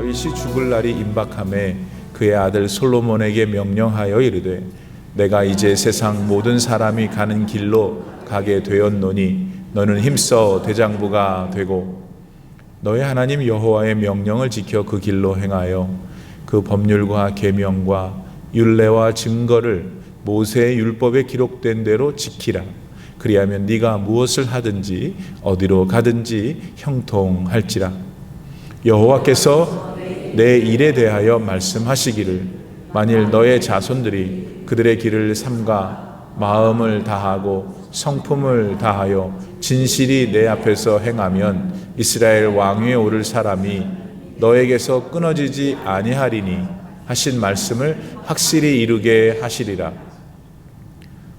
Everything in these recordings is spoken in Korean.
다윗이 죽을 날이 임박함에 그의 아들 솔로몬에게 명령하여 이르되 내가 이제 세상 모든 사람이 가는 길로 가게 되었노니 너는 힘써 대장부가 되고 너의 하나님 여호와의 명령을 지켜 그 길로 행하여 그 법률과 계명과 율례와 증거를 모세의 율법에 기록된 대로 지키라. 그리하면 네가 무엇을 하든지 어디로 가든지 형통할지라. 여호와께서 내 일에 대하여 말씀하시기를 만일 너의 자손들이 그들의 길을 삼가 마음을 다하고 성품을 다하여 진실이 내 앞에서 행하면 이스라엘 왕위에 오를 사람이 너에게서 끊어지지 아니하리니 하신 말씀을 확실히 이루게 하시리라.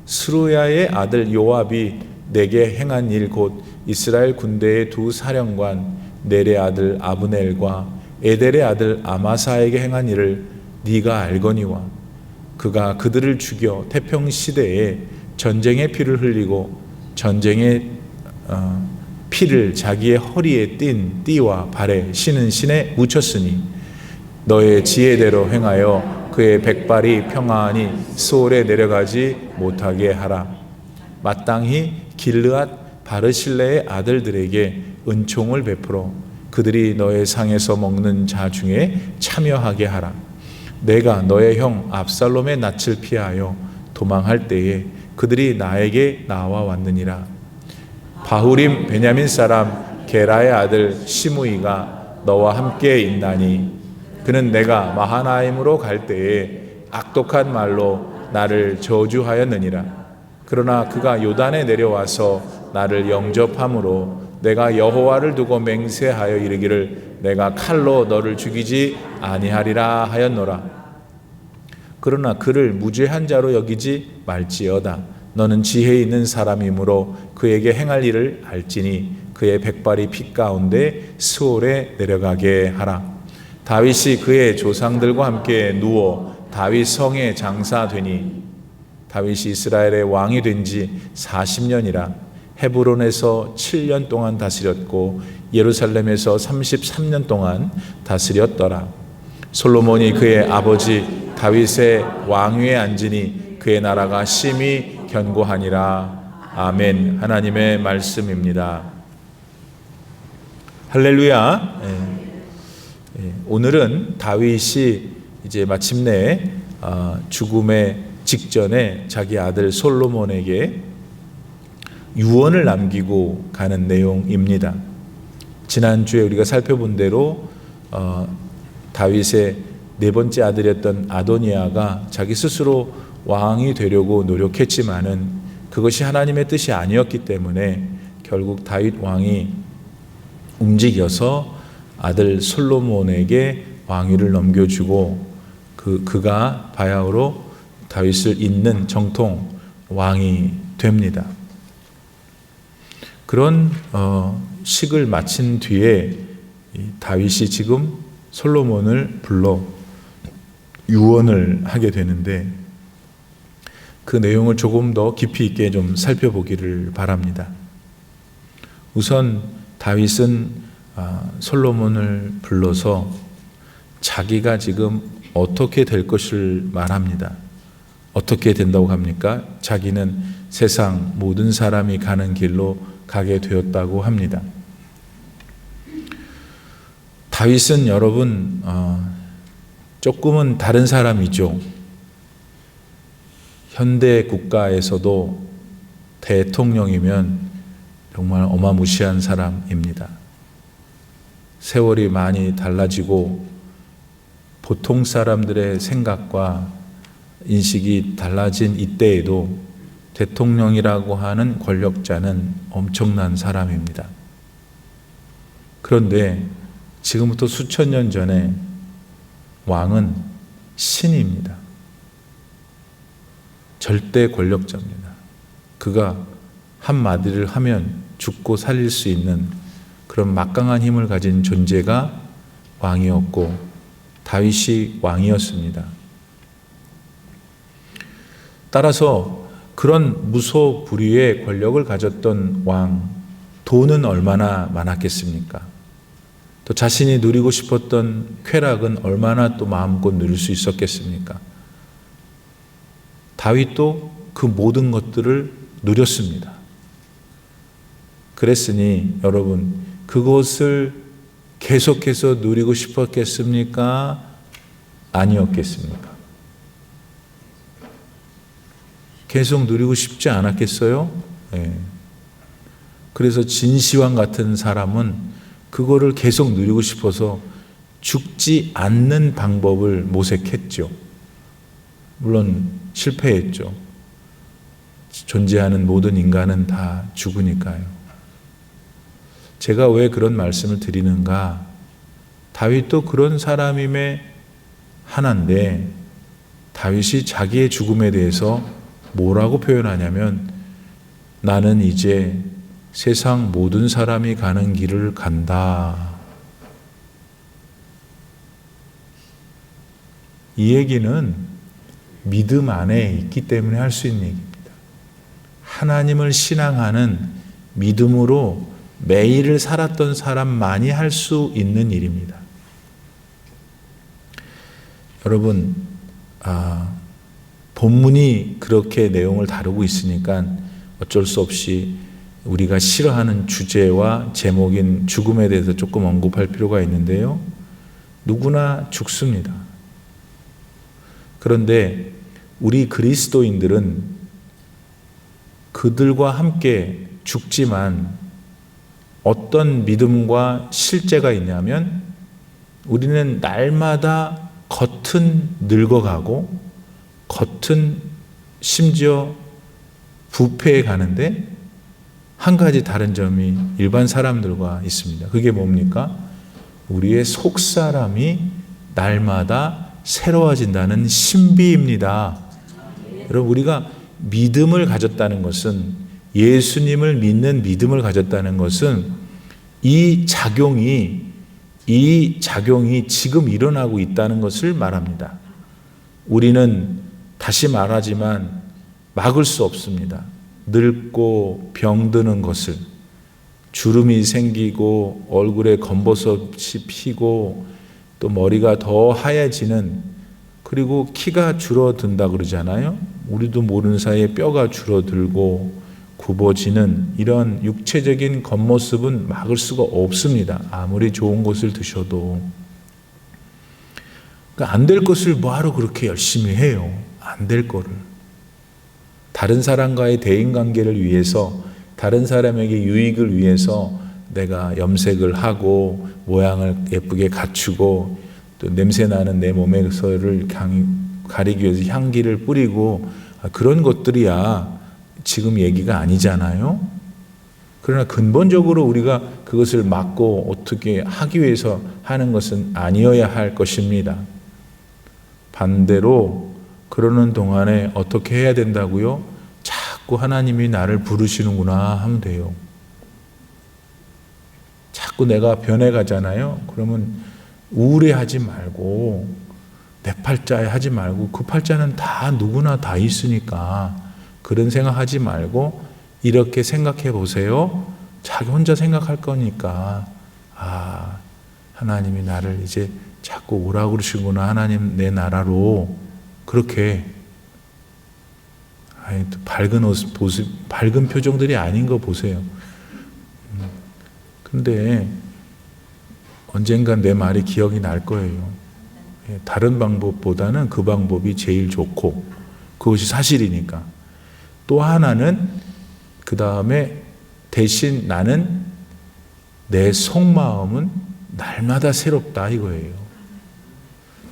스루야의 아들 요압이 내게 행한 일 곧 이스라엘 군대의 두 사령관 넬의 아들 아브넬과 에델의 아들 아마사에게 행한 일을 네가 알거니와 그가 그들을 죽여 태평 시대에 전쟁의 피를 흘리고 전쟁의 피를 자기의 허리에 띤 띠와 발에 신은 신에 묻혔으니 너의 지혜대로 행하여 그의 백발이 평안히 소올에 내려가지 못하게 하라. 마땅히 길르앗 바르실레의 아들들에게 은총을 베풀어 그들이 너의 상에서 먹는 자 중에 참여하게 하라. 내가 너의 형 압살롬의 낯을 피하여 도망할 때에 그들이 나에게 나와 왔느니라. 바후림 베냐민 사람 게라의 아들 시므이가 너와 함께 있나니 그는 내가 마하나임으로 갈 때에 악독한 말로 나를 저주하였느니라. 그러나 그가 요단에 내려와서 나를 영접함으로 내가 여호와를 두고 맹세하여 이르기를 내가 칼로 너를 죽이지 아니하리라 하였노라. 그러나 그를 무죄한 자로 여기지 말지어다. 너는 지혜 있는 사람이므로 그에게 행할 일을 알지니 그의 백발이 피 가운데 스올에 내려가게 하라. 다윗이 그의 조상들과 함께 누워 다윗 성에 장사되니 다윗이 이스라엘의 왕이 된 지 40년이라 헤브론에서 7년 동안 다스렸고 예루살렘에서 33년 동안 다스렸더라. 솔로몬이 그의 아버지 다윗의 왕위에 앉으니 그의 나라가 심히 견고하니라. 아멘. 하나님의 말씀입니다. 할렐루야. 오늘은 다윗이 이제 마침내 죽음의 직전에 자기 아들 솔로몬에게 유언을 남기고 가는 내용입니다. 지난주에 우리가 살펴본 대로 다윗의 네 번째 아들이었던 아도니아가 자기 스스로 왕이 되려고 노력했지만은 그것이 하나님의 뜻이 아니었기 때문에 결국 다윗 왕이 움직여서 아들 솔로몬에게 왕위를 넘겨주고 그가 바야흐로 다윗을 잇는 정통 왕이 됩니다. 그런 식을 마친 뒤에 다윗이 지금 솔로몬을 불러 유언을 하게 되는데 그 내용을 조금 더 깊이 있게 좀 살펴보기를 바랍니다. 우선 다윗은 솔로몬을 불러서 자기가 지금 어떻게 될 것을 말합니다. 어떻게 된다고 합니까? 자기는 세상 모든 사람이 가는 길로 가게 되었다고 합니다. 다윗은 여러분 조금은 다른 사람이죠. 현대 국가에서도 대통령이면 정말 어마무시한 사람입니다. 세월이 많이 달라지고 보통 사람들의 생각과 인식이 달라진 이때에도 대통령이라고 하는 권력자는 엄청난 사람입니다. 그런데 지금부터 수천 년 전에 왕은 신입니다. 절대 권력자입니다. 그가 한마디를 하면 죽고 살릴 수 있는 그런 막강한 힘을 가진 존재가 왕이었고 다윗이 왕이었습니다. 따라서 그런 무소불위의 권력을 가졌던 왕, 돈은 얼마나 많았겠습니까? 또 자신이 누리고 싶었던 쾌락은 얼마나 또 마음껏 누릴 수 있었겠습니까? 다윗도 그 모든 것들을 누렸습니다. 그랬으니 여러분, 그것을 계속해서 누리고 싶었겠습니까? 아니었겠습니까? 계속 누리고 싶지 않았겠어요? 네. 그래서 진시황 같은 사람은 그거를 계속 누리고 싶어서 죽지 않는 방법을 모색했죠. 물론 실패했죠. 존재하는 모든 인간은 다 죽으니까요. 제가 왜 그런 말씀을 드리는가? 다윗도 그런 사람임에 하나인데, 다윗이 자기의 죽음에 대해서 뭐라고 표현하냐면, 나는 이제 세상 모든 사람이 가는 길을 간다. 이 얘기는 믿음 안에 있기 때문에 할 수 있는 얘기입니다. 하나님을 신앙하는 믿음으로 매일을 살았던 사람만이 할 수 있는 일입니다. 여러분, 본문이 그렇게 내용을 다루고 있으니까 어쩔 수 없이 우리가 싫어하는 주제와 제목인 죽음에 대해서 조금 언급할 필요가 있는데요. 누구나 죽습니다. 그런데 우리 그리스도인들은 그들과 함께 죽지만 어떤 믿음과 실제가 있냐면, 우리는 날마다 겉은 늙어가고 겉은 심지어 부패해 가는데, 한 가지 다른 점이 일반 사람들과 있습니다. 그게 뭡니까? 우리의 속사람이 날마다 새로워진다는 신비입니다. 여러분, 우리가 믿음을 가졌다는 것은, 예수님을 믿는 믿음을 가졌다는 것은 이 작용이 지금 일어나고 있다는 것을 말합니다. 우리는 다시 말하지만 막을 수 없습니다. 늙고 병드는 것을, 주름이 생기고 얼굴에 검버섯이 피고 또 머리가 더 하얘지는, 그리고 키가 줄어든다 그러잖아요. 우리도 모르는 사이에 뼈가 줄어들고 굽어지는 이런 육체적인 겉모습은 막을 수가 없습니다. 아무리 좋은 것을 드셔도. 그러니까 안 될 것을 뭐하러 그렇게 열심히 해요? 안 될 거를. 다른 사람과의 대인관계를 위해서, 다른 사람에게 유익을 위해서 내가 염색을 하고 모양을 예쁘게 갖추고 또 냄새나는 내 몸에서를 가리기 위해서 향기를 뿌리고, 그런 것들이야 지금 얘기가 아니잖아요. 그러나 근본적으로 우리가 그것을 막고 어떻게 하기 위해서 하는 것은 아니어야 할 것입니다. 반대로 그러는 동안에 어떻게 해야 된다고요? 자꾸 하나님이 나를 부르시는구나 하면 돼요. 자꾸 내가 변해가잖아요. 그러면 우울해하지 말고, 내 팔자에 하지 말고, 그 팔자는 다 누구나 다 있으니까 그런 생각하지 말고 이렇게 생각해 보세요. 자기 혼자 생각할 거니까, 하나님이 나를 이제 자꾸 오라고 그러시구나, 하나님 내 나라로. 그렇게 밝은 옷, 밝은 표정들이 아닌 거 보세요. 근데 언젠간 내 말이 기억이 날 거예요. 다른 방법보다는 그 방법이 제일 좋고 그것이 사실이니까. 또 하나는 그 다음에 대신 나는 내 속마음은 날마다 새롭다 이거예요.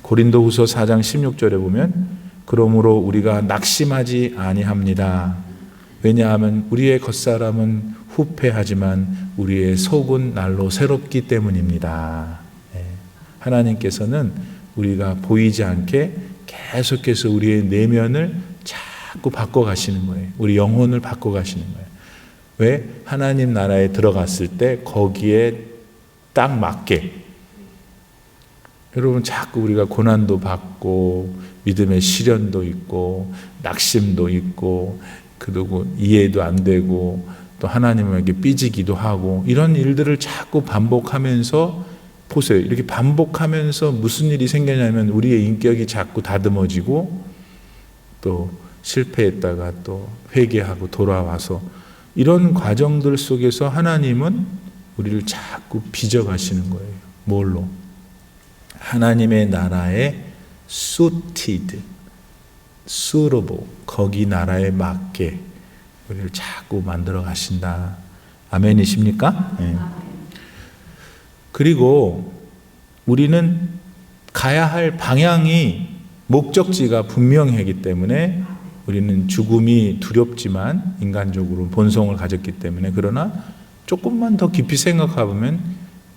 고린도후서 4장 16절에 보면, 그러므로 우리가 낙심하지 아니합니다. 왜냐하면 우리의 겉사람은 후패하지만 우리의 속은 날로 새롭기 때문입니다. 하나님께서는 우리가 보이지 않게 계속해서 우리의 내면을 자꾸 바꿔가시는 거예요. 우리 영혼을 바꿔가시는 거예요. 왜? 하나님 나라에 들어갔을 때 거기에 딱 맞게. 여러분, 자꾸 우리가 고난도 받고 믿음의 시련도 있고 낙심도 있고, 그리고 이해도 안 되고 또 하나님에게 삐지기도 하고, 이런 일들을 자꾸 반복하면서 보세요. 이렇게 반복하면서 무슨 일이 생기냐면 우리의 인격이 자꾸 다듬어지고 또 실패했다가 또 회개하고 돌아와서 이런 과정들 속에서 하나님은 우리를 자꾸 빚어가시는 거예요. 뭘로? 하나님의 나라에 suited, suitable, 거기 나라에 맞게 우리를 자꾸 만들어 가신다. 아멘이십니까? 네. 그리고 우리는 가야 할 방향이 목적지가 분명하기 때문에 우리는 죽음이 두렵지만 인간적으로 본성을 가졌기 때문에 그러나 조금만 더 깊이 생각해 보면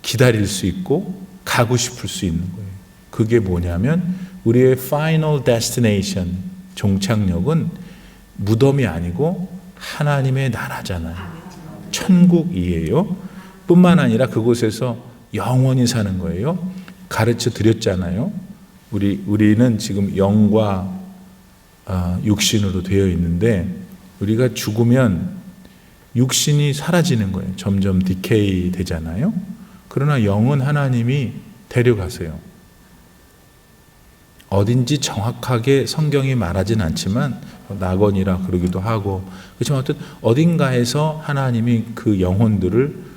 기다릴 수 있고 가고 싶을 수 있는 거예요. 그게 뭐냐면 우리의 final destination, 종착역은 무덤이 아니고 하나님의 나라잖아요. 천국이에요. 뿐만 아니라 그곳에서 영원히 사는 거예요. 가르쳐 드렸잖아요. 우리는 지금 영과 육신으로 되어 있는데 우리가 죽으면 육신이 사라지는 거예요. 점점 디케이 되잖아요. 그러나 영은 하나님이 데려가세요. 어딘지 정확하게 성경이 말하진 않지만 낙원이라 그러기도 하고 그렇지만 어쨌든 어딘가에서 하나님이 그 영혼들을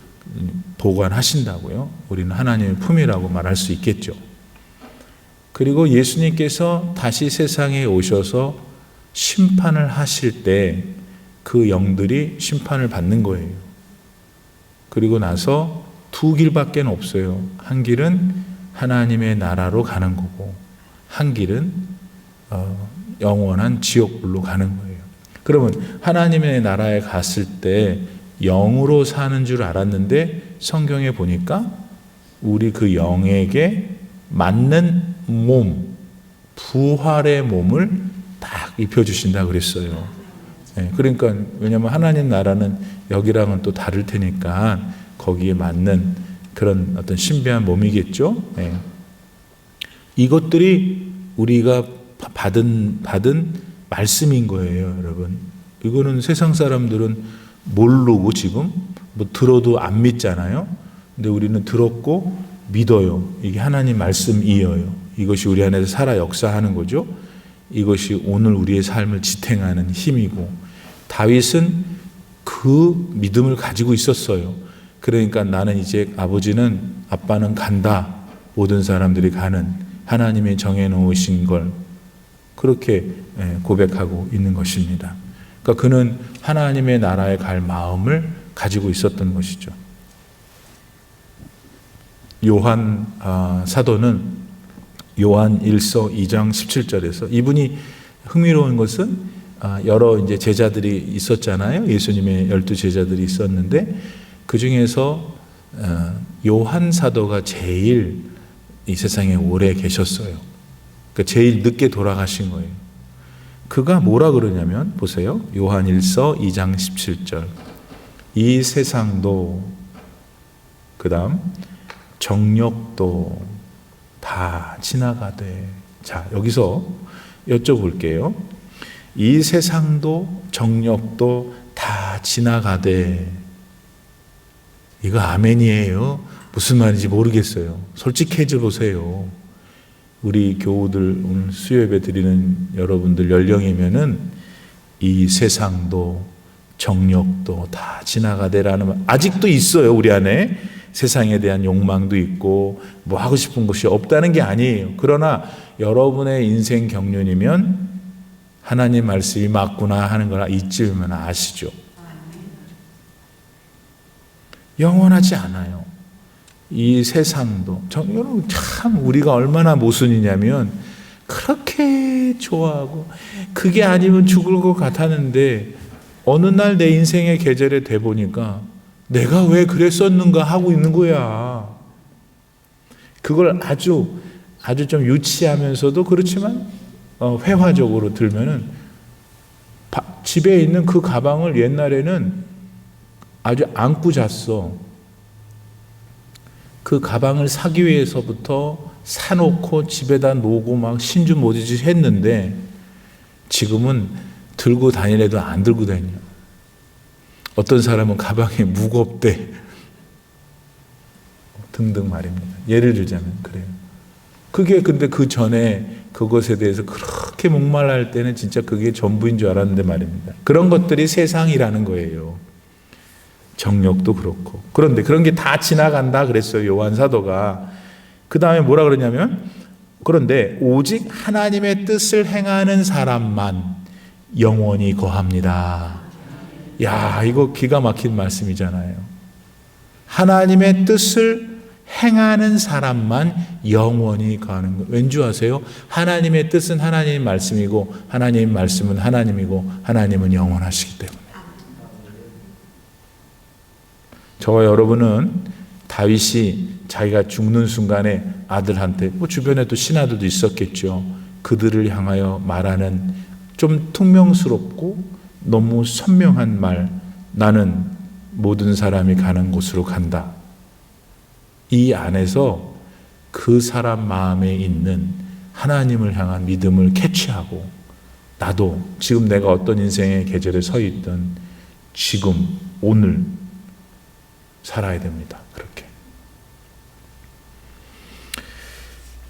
보관하신다고요. 우리는 하나님의 품이라고 말할 수 있겠죠. 그리고 예수님께서 다시 세상에 오셔서 심판을 하실 때 그 영들이 심판을 받는 거예요. 그리고 나서 두 길밖에 없어요. 한 길은 하나님의 나라로 가는 거고 한 길은 영원한 지옥불로 가는 거예요. 그러면 하나님의 나라에 갔을 때 영으로 사는 줄 알았는데 성경에 보니까 우리 그 영에게 맞는 몸, 부활의 몸을 딱 입혀주신다 그랬어요. 네, 그러니까 왜냐하면 하나님 나라는 여기랑은 또 다를 테니까 거기에 맞는 그런 어떤 신비한 몸이겠죠. 네. 이것들이 우리가 받은 말씀인 거예요, 여러분. 이거는 세상 사람들은 모르고 지금 뭐 들어도 안 믿잖아요. 근데 우리는 들었고 믿어요. 이게 하나님 말씀이에요. 이것이 우리 안에서 살아 역사하는 거죠. 이것이 오늘 우리의 삶을 지탱하는 힘이고 다윗은 그 믿음을 가지고 있었어요. 그러니까 나는 이제 아빠는 간다. 모든 사람들이 가는 하나님이 정해놓으신 걸 그렇게 고백하고 있는 것입니다. 그러니까 그는 하나님의 나라에 갈 마음을 가지고 있었던 것이죠. 요한 사도는 요한 1서 2장 17절에서 이분이 흥미로운 것은 여러 이제 제자들이 있었잖아요. 예수님의 12제자들이 있었는데 그 중에서 요한 사도가 제일 이 세상에 오래 계셨어요. 그러니까 제일 늦게 돌아가신 거예요. 그가 뭐라 그러냐면 보세요. 요한 1서 2장 17절. 이 세상도 그다음 정욕도 다 지나가되. 자, 여기서 여쭤볼게요. 이 세상도 정욕도 다 지나가되. 이거 아멘이에요? 무슨 말인지 모르겠어요. 솔직해져 보세요. 우리 교우들 오늘 수요예배 드리는 여러분들 연령이면은 이 세상도 정욕도 다 지나가되라는 말 아직도 있어요. 우리 안에 세상에 대한 욕망도 있고 뭐 하고 싶은 것이 없다는 게 아니에요. 그러나 여러분의 인생 경륜이면 하나님 말씀이 맞구나 하는 걸 이쯤이면 아시죠. 영원하지 않아요. 이 세상도 여러분 참 우리가 얼마나 모순이냐면 그렇게 좋아하고 그게 아니면 죽을 것 같았는데 어느 날 내 인생의 계절에 돼 보니까 내가 왜 그랬었는가 하고 있는 거야. 그걸 아주 좀 유치하면서도 그렇지만 회화적으로 들면은 집에 있는 그 가방을 옛날에는 아주 안고 잤어. 그 가방을 사기 위해서부터 사놓고 집에다 놓고 막 신주 모지지 했는데 지금은 들고 다니래도 안 들고 다녀. 어떤 사람은 가방이 무겁대. 등등 말입니다. 예를 들자면 그래요. 그게 근데 그 전에 그것에 대해서 그렇게 목말라 할 때는 진짜 그게 전부인 줄 알았는데 말입니다. 그런 것들이 세상이라는 거예요. 정욕도 그렇고. 그런데 그런 게 다 지나간다 그랬어요. 요한 사도가. 그 다음에 뭐라 그러냐면, 그런데 오직 하나님의 뜻을 행하는 사람만 영원히 거합니다. 야, 이거 기가 막힌 말씀이잖아요. 하나님의 뜻을 행하는 사람만 영원히 거하는 거. 왠지 아세요? 하나님의 뜻은 하나님의 말씀이고 하나님의 말씀은 하나님이고 하나님은 영원하시기 때문에. 저와 여러분은 다윗이 자기가 죽는 순간에 아들한테, 주변에 또 신하들도 있었겠죠. 그들을 향하여 말하는 좀 퉁명스럽고 너무 선명한 말, 나는 모든 사람이 가는 곳으로 간다. 이 안에서 그 사람 마음에 있는 하나님을 향한 믿음을 캐치하고, 나도 지금 내가 어떤 인생의 계절에 서 있든 지금 오늘 살아야 됩니다. 그렇게.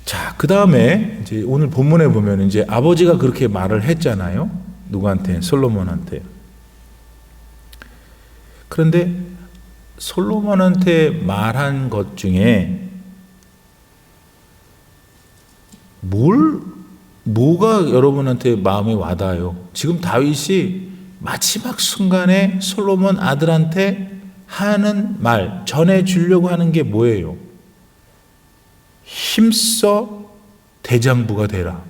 자, 그 다음에 이제 오늘 본문에 보면 이제 아버지가 그렇게 말을 했잖아요. 누구한테? 솔로몬한테. 그런데 솔로몬한테 말한 것 중에 뭐가 여러분한테 마음에 와닿아요? 지금 다윗이 마지막 순간에 솔로몬 아들한테 하는 말, 전해주려고 하는 게 뭐예요? 힘써 대장부가 되라.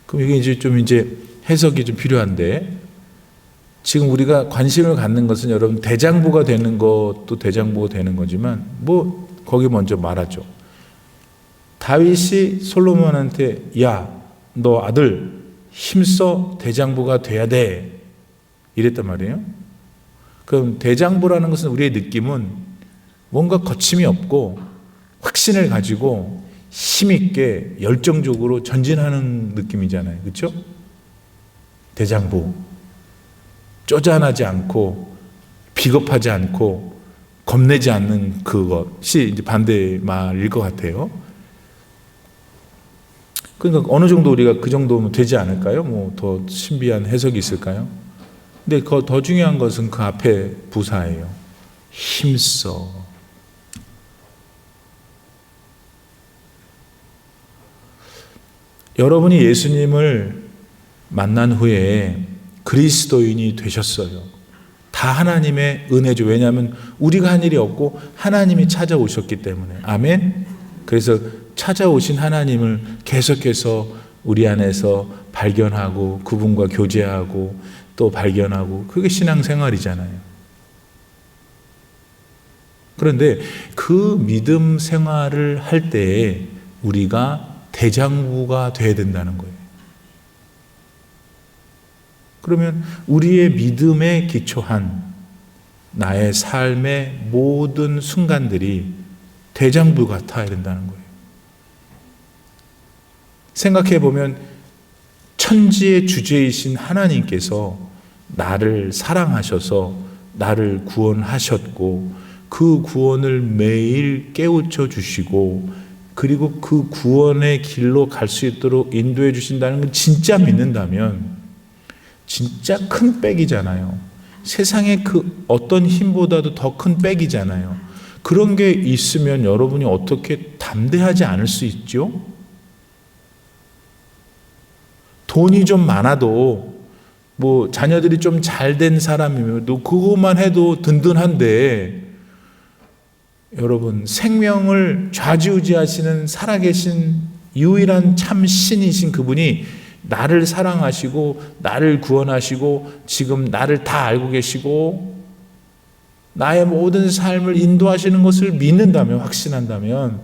그럼 이게 이제 해석이 좀 필요한데, 지금 우리가 관심을 갖는 것은 여러분 대장부가 되는 것도 대장부가 되는 거지만, 거기 먼저 말하죠. 다윗이 솔로몬한테, 야, 너 아들 힘써 대장부가 돼야 돼. 이랬단 말이에요. 그럼 대장부라는 것은 우리의 느낌은 뭔가 거침이 없고 확신을 가지고 힘있게 열정적으로 전진하는 느낌이잖아요. 그렇죠? 대장부. 쪼잔하지 않고 비겁하지 않고 겁내지 않는 그것이 이제 반대의 말일 것 같아요. 그러니까 어느 정도 우리가 그 정도면 되지 않을까요? 더 신비한 해석이 있을까요? 근데 더 중요한 것은 그 앞에 부사예요. 힘써. 여러분이 예수님을 만난 후에 그리스도인이 되셨어요. 다 하나님의 은혜죠. 왜냐하면 우리가 한 일이 없고 하나님이 찾아오셨기 때문에. 아멘. 그래서 찾아오신 하나님을 계속해서 우리 안에서 발견하고 그분과 교제하고 또 발견하고, 그게 신앙생활이잖아요. 그런데 그 믿음 생활을 할 때에 우리가 대장부가 돼야 된다는 거예요. 그러면 우리의 믿음에 기초한 나의 삶의 모든 순간들이 대장부 같아야 된다는 거예요. 생각해 보면 천지의 주제이신 하나님께서 나를 사랑하셔서 나를 구원하셨고, 그 구원을 매일 깨우쳐 주시고, 그리고 그 구원의 길로 갈 수 있도록 인도해 주신다는 건 진짜 믿는다면 진짜 큰 백이잖아요. 세상의 그 어떤 힘보다도 더 큰 백이잖아요. 그런 게 있으면 여러분이 어떻게 담대하지 않을 수 있죠? 돈이 좀 많아도, 자녀들이 좀 잘 된 사람이면 그것만 해도 든든한데, 여러분 생명을 좌지우지하시는 살아계신 유일한 참 신이신 그분이 나를 사랑하시고 나를 구원하시고 지금 나를 다 알고 계시고 나의 모든 삶을 인도하시는 것을 믿는다면, 확신한다면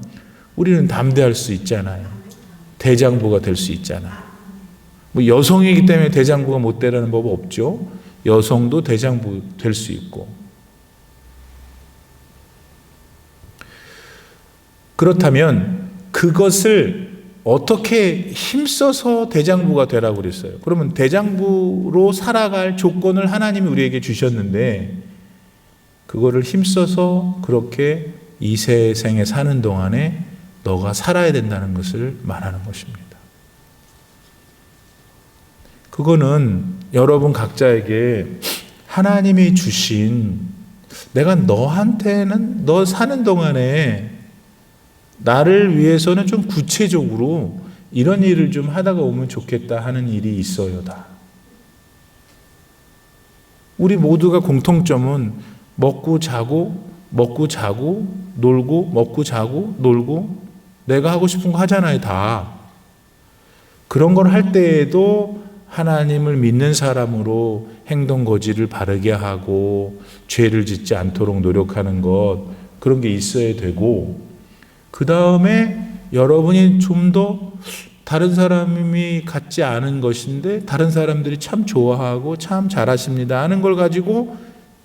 우리는 담대할 수 있잖아요. 대장부가 될 수 있잖아요. 여성이기 때문에 대장부가 못 되라는 법 없죠. 여성도 대장부 될 수 있고. 그렇다면 그것을 어떻게 힘써서 대장부가 되라고 그랬어요? 그러면 대장부로 살아갈 조건을 하나님이 우리에게 주셨는데, 그거를 힘써서 그렇게 이 세상에 사는 동안에 너가 살아야 된다는 것을 말하는 것입니다. 그거는 여러분 각자에게 하나님이 주신, 내가 너한테는 너 사는 동안에 나를 위해서는 좀 구체적으로 이런 일을 좀 하다가 오면 좋겠다 하는 일이 있어요. 다. 우리 모두가 공통점은 먹고 자고 놀고 먹고 자고 놀고 내가 하고 싶은 거 하잖아요. 다. 그런 걸 할 때에도 하나님을 믿는 사람으로 행동 거지를 바르게 하고 죄를 짓지 않도록 노력하는 것, 그런 게 있어야 되고, 그 다음에 여러분이 좀 더 다른 사람이 갖지 않은 것인데 다른 사람들이 참 좋아하고 참 잘하십니다 하는 걸 가지고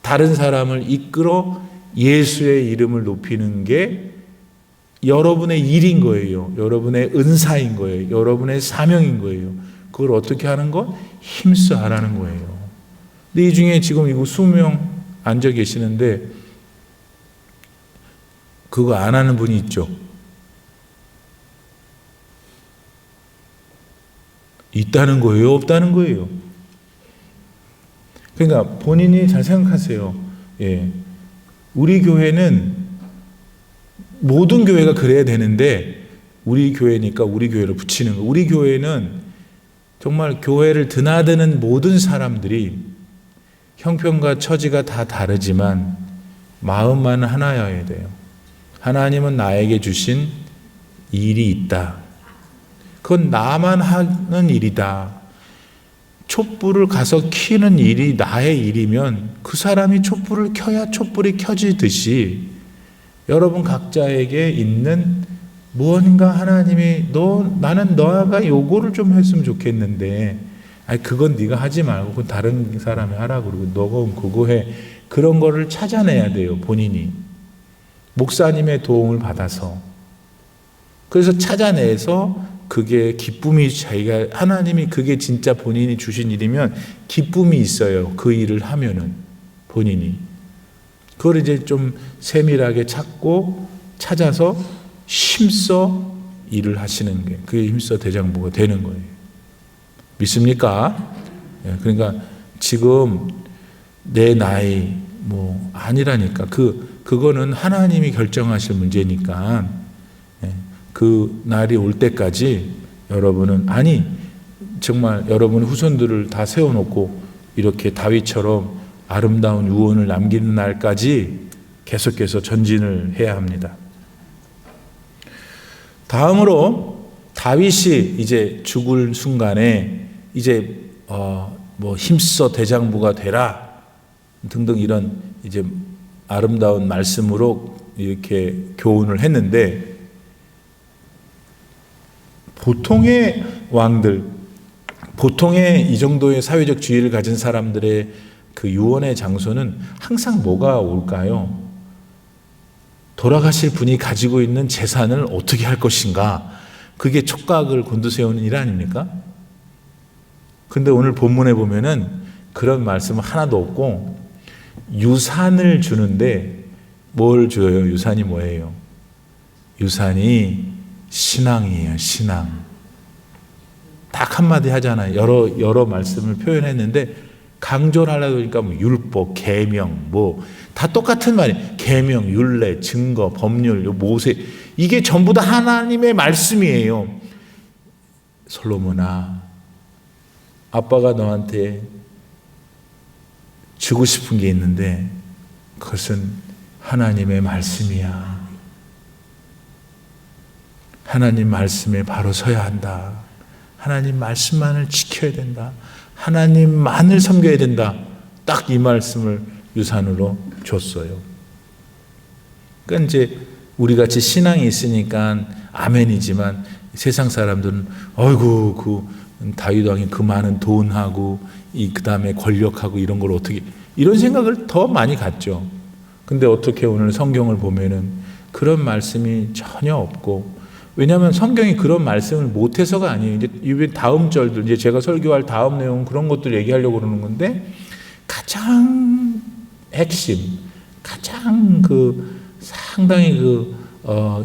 다른 사람을 이끌어 예수의 이름을 높이는 게 여러분의 일인 거예요. 여러분의 은사인 거예요. 여러분의 사명인 거예요. 그걸 어떻게 하는 것? 힘써 하라는 거예요. 근데 이 중에 지금 이거 20명 앉아 계시는데 그거 안 하는 분이 있죠? 있다는 거예요? 없다는 거예요? 그러니까 본인이 잘 생각하세요. 예. 우리 교회는 모든 교회가 그래야 되는데 우리 교회니까 우리 교회를 붙이는 거예요. 우리 교회는 정말 교회를 드나드는 모든 사람들이 형편과 처지가 다 다르지만 마음만 하나여야 돼요. 하나님은 나에게 주신 일이 있다. 그건 나만 하는 일이다. 촛불을 가서 켜는 일이 나의 일이면 그 사람이 촛불을 켜야 촛불이 켜지듯이 여러분 각자에게 있는 무언가 하나님이 나는 너가 요거를 좀 했으면 좋겠는데 그건 네가 하지 말고 그건 다른 사람이 하라고 그러고 너가 그거 해. 그런 거를 찾아내야 돼요. 본인이. 목사님의 도움을 받아서. 그래서 찾아내서 그게 기쁨이 자기가 하나님이 그게 진짜 본인이 주신 일이면 기쁨이 있어요. 그 일을 하면은 본인이. 그걸 이제 좀 세밀하게 찾아서 힘써 일을 하시는 게 그게 힘써 대장부가 되는 거예요. 믿습니까? 그러니까 지금 내 나이 뭐 아니라니까 그거는 하나님이 결정하실 문제니까 그 날이 올 때까지 여러분은 정말 여러분 후손들을 다 세워놓고 이렇게 다윗처럼 아름다운 유언을 남기는 날까지 계속해서 전진을 해야 합니다. 다음으로 다윗이 이제 죽을 순간에 이제 뭐 힘써 대장부가 되라 등등 이런 이제 아름다운 말씀으로 이렇게 교훈을 했는데 보통의 왕들, 보통의 이 정도의 사회적 지위를 가진 사람들의 그 유언의 장소는 항상 뭐가 올까요? 돌아가실 분이 가지고 있는 재산을 어떻게 할 것인가? 그게 촉각을 곤두세우는 일 아닙니까? 근데 오늘 본문에 보면은 그런 말씀은 하나도 없고 유산을 주는데 뭘 줘요? 유산이 뭐예요? 유산이 신앙이에요. 신앙. 딱 한마디 하잖아요. 여러 말씀을 표현했는데 강조를 하려고 하니까 뭐 율법, 계명 뭐 다 똑같은 말이에요. 계명, 율례, 증거, 법률, 모세 이게 전부 다 하나님의 말씀이에요. 솔로몬아, 아빠가 너한테 주고 싶은 게 있는데 그것은 하나님의 말씀이야. 하나님 말씀에 바로 서야 한다. 하나님 말씀만을 지켜야 된다. 하나님만을 섬겨야 된다. 딱 이 말씀을 유산으로 줬어요. 그러니까 이제 우리 같이 신앙이 있으니까 아멘이지만 세상 사람들은 어이구 그 다윗 왕이 그 많은 돈하고 그 다음에 권력하고 이런 걸 어떻게 이런 생각을 더 많이 갖죠. 근데 어떻게 오늘 성경을 보면은 그런 말씀이 전혀 없고 왜냐하면 성경이 그런 말씀을 못해서가 아니에요. 이제 다음 절들, 이제 제가 설교할 다음 내용 그런 것들 얘기하려고 그러는 건데 가장 핵심, 가장 상당히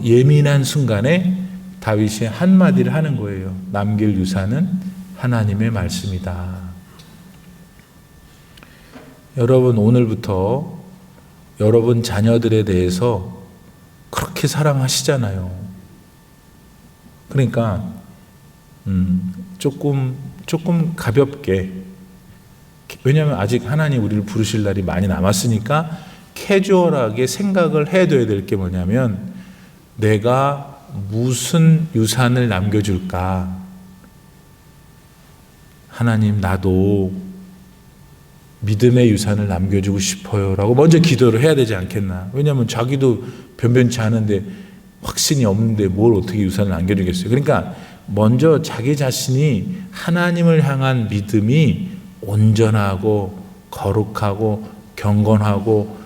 예민한 순간에 다윗이 한마디를 하는 거예요. 남길 유산은 하나님의 말씀이다. 여러분, 오늘부터 여러분 자녀들에 대해서 그렇게 사랑하시잖아요. 그러니까 조금 가볍게, 왜냐하면 아직 하나님 우리를 부르실 날이 많이 남았으니까 캐주얼하게 생각을 해둬야 될 게 뭐냐면, 내가 무슨 유산을 남겨줄까? 하나님, 나도 믿음의 유산을 남겨주고 싶어요 라고 먼저 기도를 해야 되지 않겠나? 왜냐하면 자기도 변변치 않은데, 확신이 없는데 뭘 어떻게 유산을 남겨주겠어요? 그러니까 먼저 자기 자신이 하나님을 향한 믿음이 온전하고 거룩하고 경건하고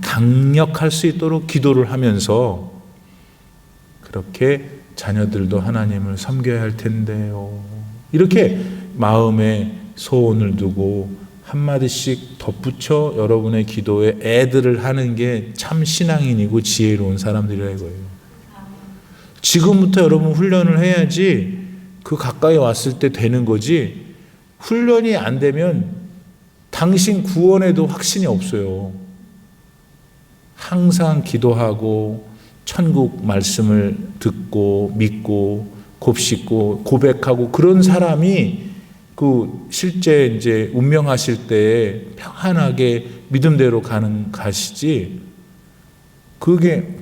강력할 수 있도록 기도를 하면서, 그렇게 자녀들도 하나님을 섬겨야 할 텐데요, 이렇게 마음에 소원을 두고 한마디씩 덧붙여 여러분의 기도에 애들을 하는 게 참 신앙인이고 지혜로운 사람들이라 이거예요. 지금부터 여러분 훈련을 해야지 그 가까이 왔을 때 되는 거지, 훈련이 안 되면 당신 구원에도 확신이 없어요. 항상 기도하고 천국 말씀을 듣고 믿고 곱씹고 고백하고, 그런 사람이 실제 이제 운명하실 때 평안하게 믿음대로 가시지. 그게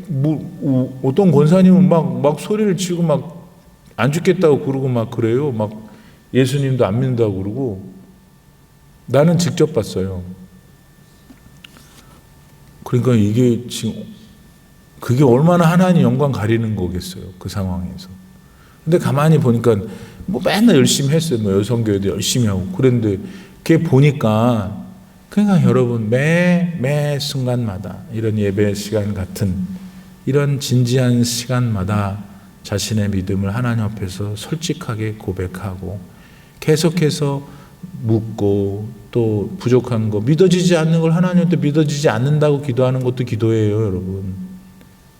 어떤 권사님은 막 소리를 치고 막 안 죽겠다고 그러고 막 그래요. 막 예수님도 안 믿는다고 그러고. 나는 직접 봤어요. 그러니까 이게 지금 그게 얼마나 하나님 영광 가리는 거겠어요, 그 상황에서. 근데 가만히 보니까 맨날 열심히 했어요. 여성교회도 열심히 하고. 그런데 그게 보니까, 그러니까 여러분, 매 순간마다 이런 예배 시간 같은 이런 진지한 시간마다 자신의 믿음을 하나님 앞에서 솔직하게 고백하고, 계속해서 묻고, 또 부족한 거, 믿어지지 않는 걸 하나님한테 믿어지지 않는다고 기도하는 것도 기도예요, 여러분.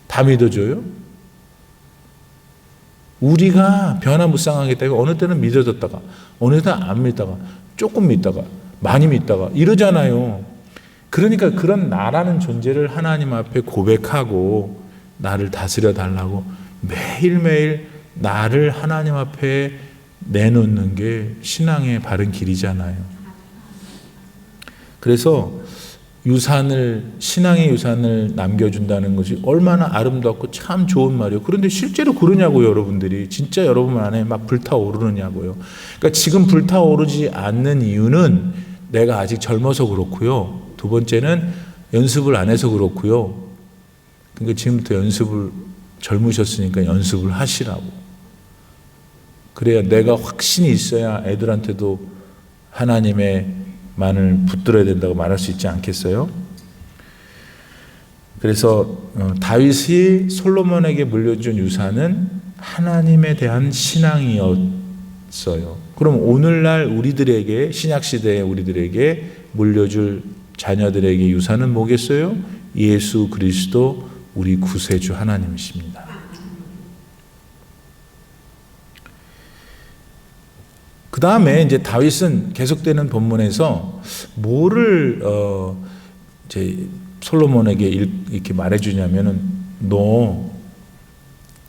다 믿어줘요? 우리가 변화무쌍하기 때문에 어느 때는 믿어졌다가, 어느 때는 안 믿다가, 조금 믿다가, 많이 믿다가 이러잖아요. 그러니까 그런 나라는 존재를 하나님 앞에 고백하고, 나를 다스려 달라고 매일매일 나를 하나님 앞에 내놓는 게 신앙의 바른 길이잖아요. 그래서 신앙의 유산을 남겨준다는 것이 얼마나 아름답고 참 좋은 말이에요. 그런데 실제로 그러냐고요, 여러분들이. 진짜 여러분 안에 막 불타오르느냐고요. 그러니까 지금 불타오르지 않는 이유는 내가 아직 젊어서 그렇고요. 두 번째는 연습을 안 해서 그렇고요. 그러니까 지금부터 젊으셨으니까 연습을 하시라고. 그래야 내가 확신이 있어야 애들한테도 하나님의 만을 붙들어야 된다고 말할 수 있지 않겠어요? 그래서 다윗이 솔로몬에게 물려준 유산은 하나님에 대한 신앙이었어요. 그럼 오늘날 우리들에게, 신약시대의 우리들에게 물려줄 자녀들에게 유산은 뭐겠어요? 예수 그리스도 우리 구세주 하나님이십니다. 그 다음에 이제 다윗은 계속되는 본문에서 뭐를 이제 솔로몬에게 이렇게 말해주냐면은,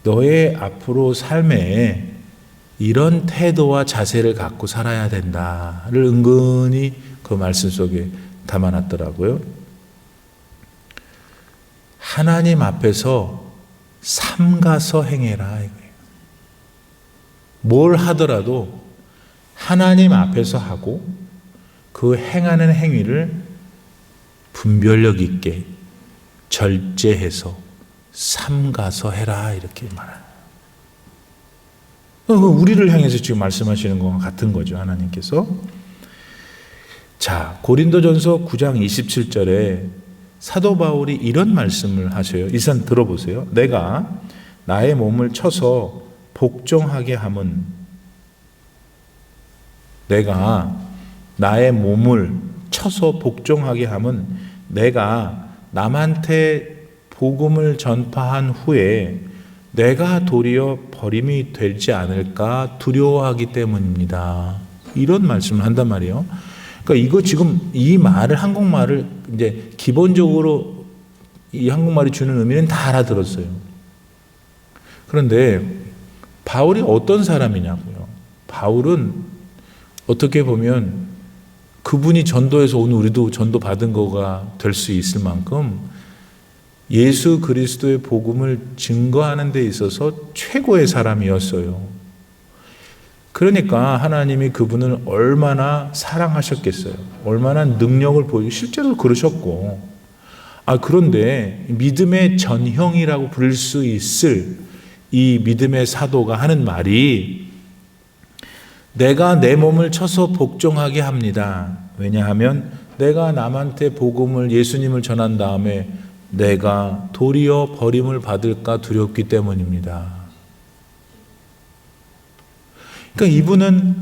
너의 앞으로 삶에 이런 태도와 자세를 갖고 살아야 된다를 은근히 그 말씀 속에 담아놨더라고요. 하나님 앞에서 삼가서 행해라 이거예요. 뭘 하더라도 하나님 앞에서 하고, 그 행하는 행위를 분별력 있게 절제해서 삼가서 해라, 이렇게 말해요. 우리를 향해서 지금 말씀하시는 것과 같은 거죠, 하나님께서. 자, 고린도전서 9장 27절에 사도 바울이 이런 말씀을 하셔요. 일단 들어보세요. 내가 나의 몸을 쳐서 복종하게 함은, 내가 나의 몸을 쳐서 복종하게 함은 내가 남한테 복음을 전파한 후에 내가 도리어 버림이 되지 않을까 두려워하기 때문입니다. 이런 말씀을 한단 말이에요. 그러니까 이거 지금 이 말을 한국말을 이제 기본적으로 이 한국말이 주는 의미는 다 알아들었어요. 그런데 바울이 어떤 사람이냐고요. 바울은 어떻게 보면 그분이 전도해서 오늘 우리도 전도 받은 거가 될 수 있을 만큼 예수 그리스도의 복음을 증거하는 데 있어서 최고의 사람이었어요. 그러니까 하나님이 그분을 얼마나 사랑하셨겠어요. 얼마나 능력을 보이고 실제로 그러셨고, 그런데 믿음의 전형이라고 부를 수 있을 이 믿음의 사도가 하는 말이 내가 내 몸을 쳐서 복종하게 합니다. 왜냐하면 내가 남한테 복음을 예수님을 전한 다음에 내가 도리어 버림을 받을까 두렵기 때문입니다. 그러니까 이분은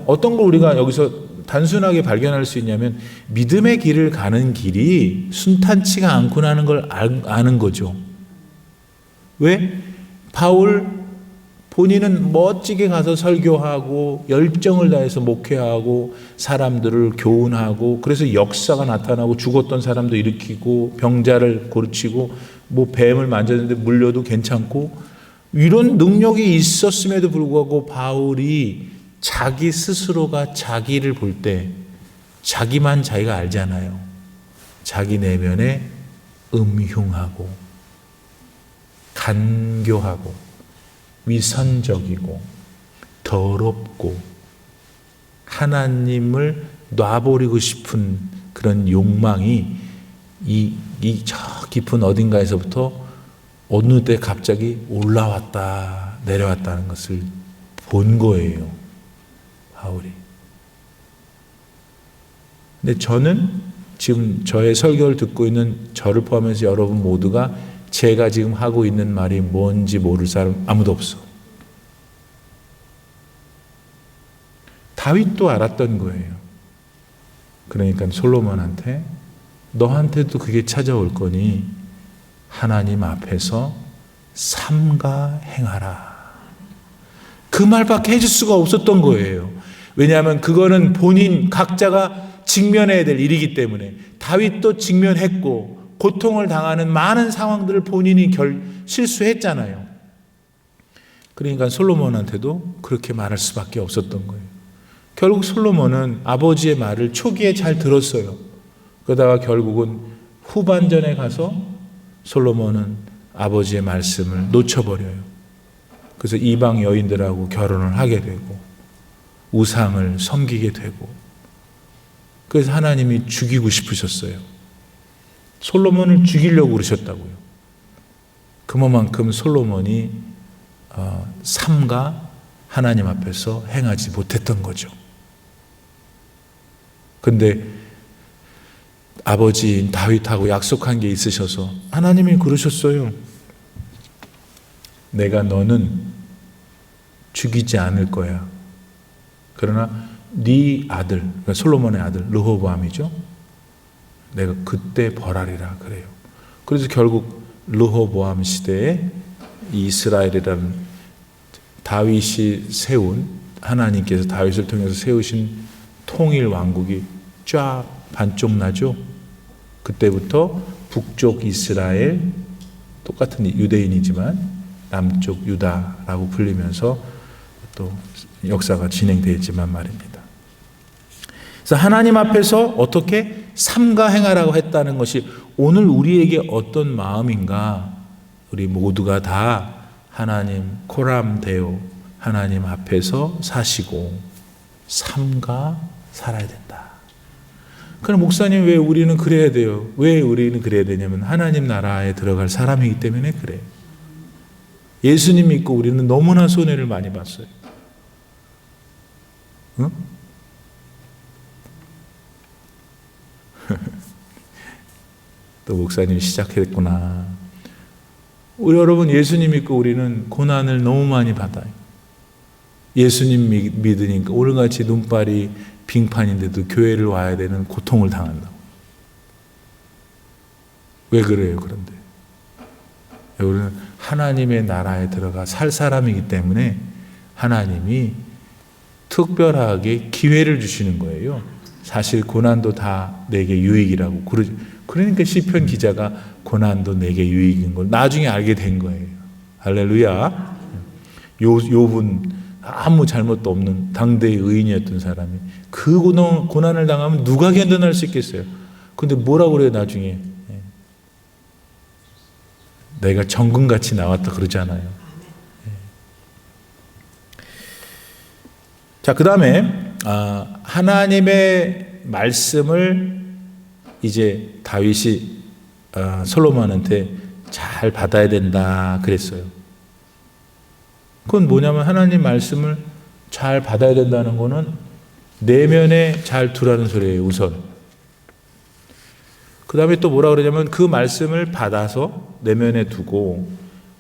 어떤 걸 우리가 여기서 단순하게 발견할 수 있냐면 믿음의 길을 가는 길이 순탄치가 않구나는 걸 아는 거죠. 왜? 바울 본인은 멋지게 가서 설교하고 열정을 다해서 목회하고 사람들을 교훈하고 그래서 역사가 나타나고 죽었던 사람도 일으키고 병자를 고치고 뭐 뱀을 만졌는데 물려도 괜찮고 이런 능력이 있었음에도 불구하고 바울이 자기 스스로가 자기를 볼 때 자기만 자기가 알잖아요. 자기 내면에 음흉하고 간교하고 위선적이고 더럽고 하나님을 놔버리고 싶은 그런 욕망이 이 저 깊은 어딘가에서부터 어느 때 갑자기 올라왔다 내려왔다는 것을 본 거예요. 바울이. 근데 저는 지금 저의 설교를 듣고 있는 저를 포함해서 여러분 모두가 제가 지금 하고 있는 말이 뭔지 모를 사람 아무도 없어. 다윗도 알았던 거예요. 그러니까 솔로몬한테 너한테도 그게 찾아올 거니 하나님 앞에서 삼가 행하라. 그 말밖에 해줄 수가 없었던 거예요. 왜냐하면 그거는 본인 각자가 직면해야 될 일이기 때문에 다윗도 직면했고 고통을 당하는 많은 상황들을 본인이 실수했잖아요. 그러니까 솔로몬한테도 그렇게 말할 수밖에 없었던 거예요. 결국 솔로몬은 아버지의 말을 초기에 잘 들었어요. 그러다가 결국은 후반전에 가서 솔로몬은 아버지의 말씀을 놓쳐버려요. 그래서 이방 여인들하고 결혼을 하게 되고 우상을 섬기게 되고 그래서 하나님이 죽이고 싶으셨어요. 솔로몬을 죽이려고 그러셨다고요. 그만큼 솔로몬이 삼가 하나님 앞에서 행하지 못했던 거죠. 근데 아버지인 다윗하고 약속한 게 있으셔서 하나님이 그러셨어요. 내가 너는 죽이지 않을 거야. 그러나 네 아들, 그러니까 솔로몬의 아들 르호보암이죠. 내가 그때 벌하리라 그래요. 그래서 결국 르호보암 시대에 이스라엘이라는 다윗이 세운 하나님께서 다윗을 통해서 세우신 통일 왕국이 쫙 반쪽 나죠. 그때부터 북쪽 이스라엘 똑같은 유대인이지만 남쪽 유다라고 불리면서 또 역사가 진행되지만 말입니다. 그래서 하나님 앞에서 어떻게 삼가 행하라고 했다는 것이 오늘 우리에게 어떤 마음인가? 우리 모두가 다 하나님 코람데오 하나님 앞에서 사시고 삼가 살아야 된다. 그럼 목사님 왜 우리는 그래야 돼요? 왜 우리는 그래야 되냐면 하나님 나라에 들어갈 사람이기 때문에 그래요. 예수님 믿고 우리는 너무나 손해를 많이 봤어요. 응? 또 목사님 시작했구나. 우리 여러분 예수님 믿고 우리는 고난을 너무 많이 받아요. 예수님 믿으니까 오늘같이 눈발이 빙판인데도 교회를 와야 되는 고통을 당한다고. 왜 그래요, 그런데? 우리는 하나님의 나라에 들어가 살 사람이기 때문에 하나님이 특별하게 기회를 주시는 거예요. 사실 고난도 다 내게 유익이라고. 그러니까 시편 기자가 고난도 내게 유익인 걸 나중에 알게 된 거예요. 할렐루야. 욥은 아무 잘못도 없는 당대의 의인이었던 사람이 그 고난을 당하면 누가 견뎌낼 수 있겠어요? 근데 뭐라고 그래요, 나중에? 내가 정금같이 나왔다 그러잖아요. 자, 그 다음에 하나님의 말씀을 이제 다윗이 솔로몬한테 잘 받아야 된다 그랬어요. 그건 뭐냐면 하나님 말씀을 잘 받아야 된다는 거는 내면에 잘 두라는 소리예요, 우선. 그 다음에 또 뭐라 그러냐면 그 말씀을 받아서 내면에 두고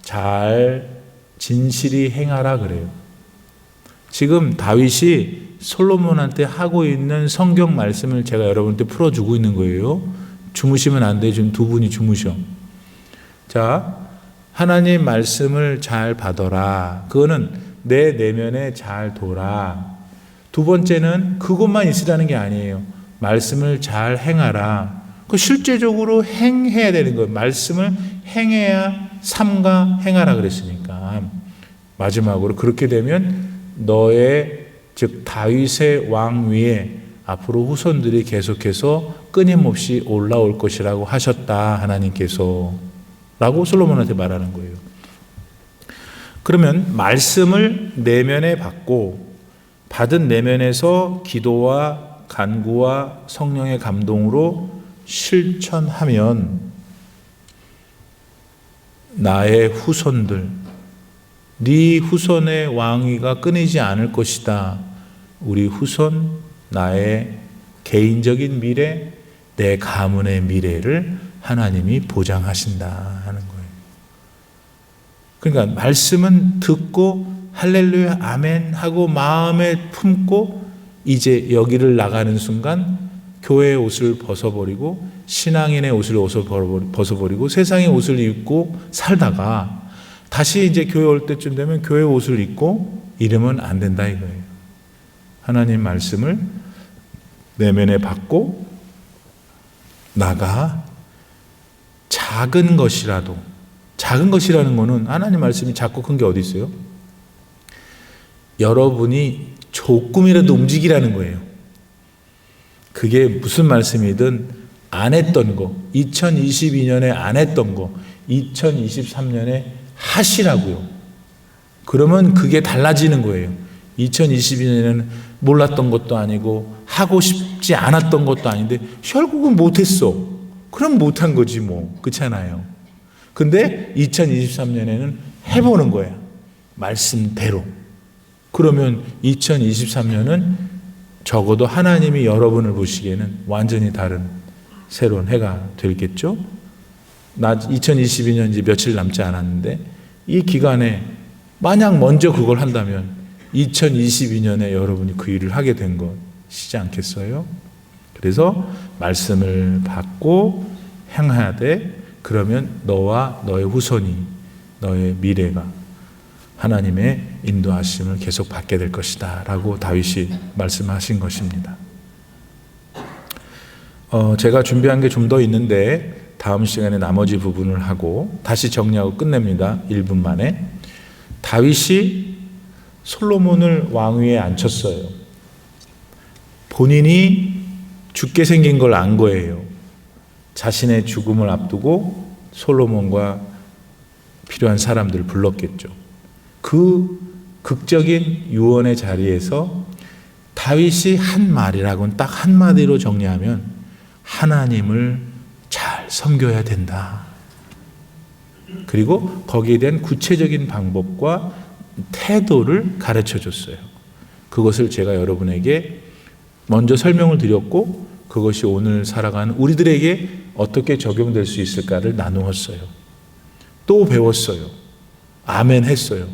잘 진실히 행하라 그래요. 지금 다윗이 솔로몬한테 하고 있는 성경 말씀을 제가 여러분한테 풀어주고 있는 거예요. 주무시면 안 돼. 지금 두 분이 주무셔. 자, 하나님 말씀을 잘 받아라. 그거는 내 내면에 잘 둬라. 두 번째는 그것만 있으라는 게 아니에요. 말씀을 잘 행하라. 그 실제적으로 행해야 되는 거예요. 말씀을 행해야 삼가 행하라 그랬으니까. 마지막으로 그렇게 되면 너의 즉 다윗의 왕 위에 앞으로 후손들이 계속해서 끊임없이 올라올 것이라고 하셨다, 하나님께서 라고 솔로몬한테 말하는 거예요. 그러면 말씀을 내면에 받고 받은 내면에서 기도와 간구와 성령의 감동으로 실천하면 나의 후손들, 네 후손의 왕위가 끊이지 않을 것이다. 우리 후손, 나의 개인적인 미래, 내 가문의 미래를 하나님이 보장하신다 하는 거예요. 그러니까 말씀은 듣고 할렐루야 아멘 하고 마음에 품고 이제 여기를 나가는 순간 교회의 옷을 벗어버리고 신앙인의 옷을 벗어버리고 세상의 옷을 입고 살다가 다시 이제 교회 올 때쯤 되면 교회 옷을 입고 이러면 안 된다 이거예요. 하나님 말씀을 내면에 받고 나가 작은 것이라도, 작은 것이라는 거는 하나님 말씀이 작고 큰 게 어디 있어요? 여러분이 조금이라도 움직이라는 거예요. 그게 무슨 말씀이든 안 했던 거, 2022년에 안 했던 거 2023년에 하시라고요. 그러면 그게 달라지는 거예요. 2022년에는 몰랐던 것도 아니고 하고 싶지 않았던 것도 아닌데 결국은 못했어. 그럼 못한 거지 뭐. 그렇잖아요. 근데 2023년에는 해보는 거야. 말씀대로. 그러면 2023년은 적어도 하나님이 여러분을 보시기에는 완전히 다른 새로운 해가 되겠죠. 나 2022년 이제 며칠 남지 않았는데 이 기간에 만약 먼저 그걸 한다면 2022년에 여러분이 그 일을 하게 된 것이지 않겠어요? 그래서 말씀을 받고 행하되 그러면 너와 너의 후손이 너의 미래가 하나님의 인도하심을 계속 받게 될 것이다 라고 다윗이 말씀하신 것입니다. 제가 준비한 게 좀 더 있는데 다음 시간에 나머지 부분을 하고 다시 정리하고 끝냅니다. 1분 만에. 다윗이 솔로몬을 왕위에 앉혔어요. 본인이 죽게 생긴 걸 안 거예요. 자신의 죽음을 앞두고 솔로몬과 필요한 사람들을 불렀겠죠. 그 극적인 유언의 자리에서 다윗이 한 말이라고는 딱 한마디로 정리하면 하나님을 잘 섬겨야 된다. 그리고 거기에 대한 구체적인 방법과 태도를 가르쳐 줬어요. 그것을 제가 여러분에게 먼저 설명을 드렸고 그것이 오늘 살아가는 우리들에게 어떻게 적용될 수 있을까를 나누었어요. 또 배웠어요. 아멘 했어요.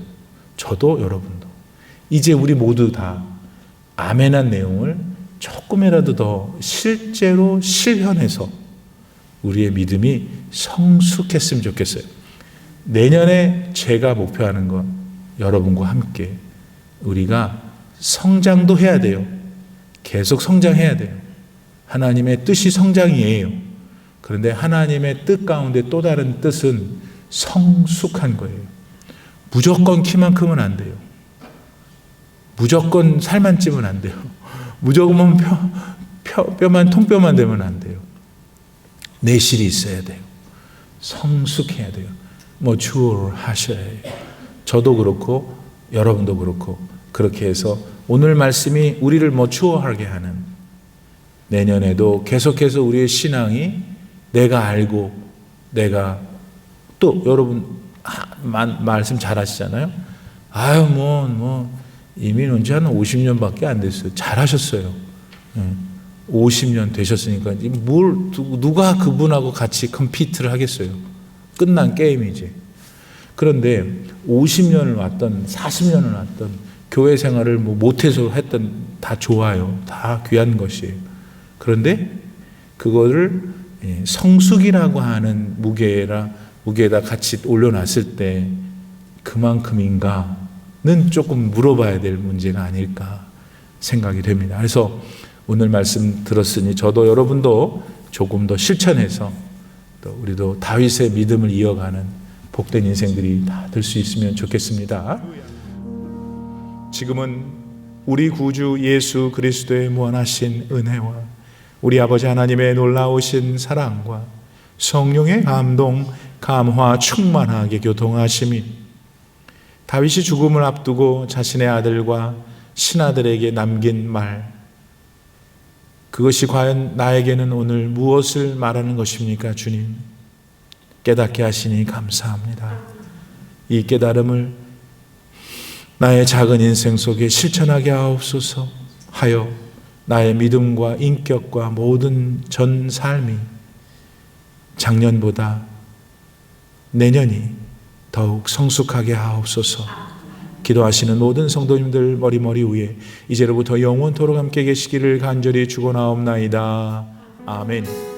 저도 여러분도. 이제 우리 모두 다 아멘한 내용을 조금이라도 더 실제로 실현해서 우리의 믿음이 성숙했으면 좋겠어요. 내년에 제가 목표하는 건 여러분과 함께 우리가 성장도 해야 돼요. 계속 성장해야 돼요. 하나님의 뜻이 성장이에요. 그런데 하나님의 뜻 가운데 또 다른 뜻은 성숙한 거예요. 무조건 키만 크면 안 돼요. 무조건 살만 찌면 안 돼요. 무조건 뼈만 통뼈만 되면 안 돼요. 내실이 있어야 돼요. 성숙해야 돼요. mature 하셔야 해요. 저도 그렇고 여러분도 그렇고 그렇게 해서 오늘 말씀이 우리를 mature하게 하는, 내년에도 계속해서 우리의 신앙이 내가 알고 내가 또 여러분 말씀 잘하시잖아요. 아유 이미 언제 한 50년밖에 안 됐어요. 잘하셨어요. 50년 되셨으니까 누가 그분하고 같이 컴피트를 하겠어요. 끝난 게임이지. 그런데 50년을 왔던 40년을 왔던 교회 생활을 못해서 했던 다 좋아요. 다 귀한 것이에요. 그런데 그거를 성숙이라고 하는 무게에다 같이 올려놨을 때 그만큼인가는 조금 물어봐야 될 문제가 아닐까 생각이 됩니다. 그래서 오늘 말씀 들었으니 저도 여러분도 조금 더 실천해서 또 우리도 다윗의 믿음을 이어가는 복된 인생들이 다 될 수 있으면 좋겠습니다. 지금은 우리 구주 예수 그리스도의 무한하신 은혜와 우리 아버지 하나님의 놀라우신 사랑과 성령의 감동, 감화 충만하게 교통하심이, 다윗이 죽음을 앞두고 자신의 아들과 신하들에게 남긴 말, 그것이 과연 나에게는 오늘 무엇을 말하는 것입니까? 주님, 깨닫게 하시니 감사합니다. 이 깨달음을 나의 작은 인생 속에 실천하게 하옵소서 하여 나의 믿음과 인격과 모든 전 삶이 작년보다 내년이 더욱 성숙하게 하옵소서. 기도하시는 모든 성도님들 머리 위에 이제로부터 영원토록 함께 계시기를 간절히 축원하옵나이다. 아멘.